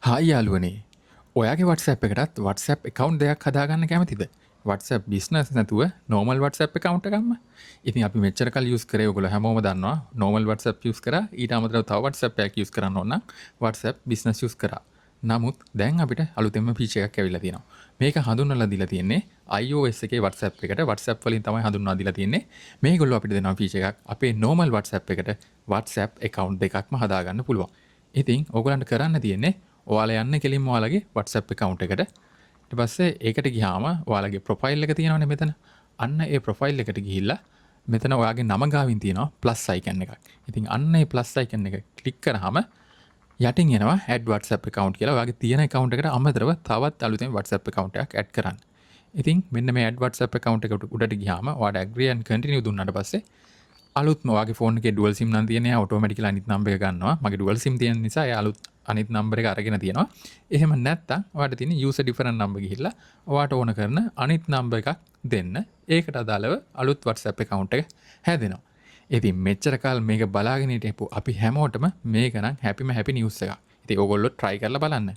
Hi යාළුවනේ. ඔයාගේ WhatsApp එකටත් WhatsApp account දෙකක් හදාගන්න කැමතිද? WhatsApp business නැතුව normal WhatsApp account එකක්ම. ඉතින් අපි මෙච්චර කල් use කරේ ඔයගොල්ලෝ හැමෝම දන්නවා. normal WhatsApp use කරා. ඊට අමතරව තව WhatsApp එකක් use කරන්න ඕන නම් WhatsApp business use කරා. නමුත් දැන් අපිට අලුතෙන්ම feature එකක් ඇවිල්ලා තියෙනවා. මේක හඳුන්වලා දීලා තියෙන්නේ iOS එකේ WhatsApp එකට. WhatsApp වලින් තමයි හඳුන්වලා දීලා තියෙන්නේ. මේගොල්ලෝ අපිට දෙනවා feature එකක්. අපේ normal WhatsApp එකට WhatsApp account දෙකක්ම හදාගන්න පුළුවන්. ඉතින් ඕගොල්ලන්ට කරන්න තියෙන්නේ ඔයාලා යන්න කෙලින්ම ඔයාලගේ WhatsApp account එකට. ඊට පස්සේ ඒකට ගියාම ඔයාලගේ profile එක තියෙනවනේ මෙතන. අන්න ඒ profile එකට ගිහිල්ලා මෙතන ඔයාගේ නම ගාවින් තියෙනවා plus icon එකක්. ඉතින් අන්න ඒ plus icon එක ක්ලික් කරාම යටින් එනවා add WhatsApp account කියලා. ඔයාගේ තියෙන account එකට අමතරව තවත් අලුතෙන් WhatsApp account එකක් add කරන්න. ඉතින් මෙන්න මේ add WhatsApp account එකට උඩට ගියාම ඔයාට agree and continue දුන්නාට පස්සේ අලුත්ම ඔයාගේ ෆෝන් එකේ dual sim නම් තියෙන. එයා automatically අනිත් number එක ගන්නවා. මගේ dual sim තියෙන නිසා එයා අලුත් අනිත් number එක අරගෙන තියෙනවා. එහෙම නැත්නම් ඔයාට තියෙන user different number ගිහිල්ලා ඔයාට ඕන කරන අනිත් number එකක් දෙන්න. ඒකට අදාළව අලුත් WhatsApp account එක හැදෙනවා. ඉතින් මෙච්චර කාල මේක බලාගෙන හිටපු අපි හැමෝටම මේක නම් හැපිම හැපි නිවුස් එකක්. ඉතින් ඕගොල්ලෝ try කරලා බලන්න.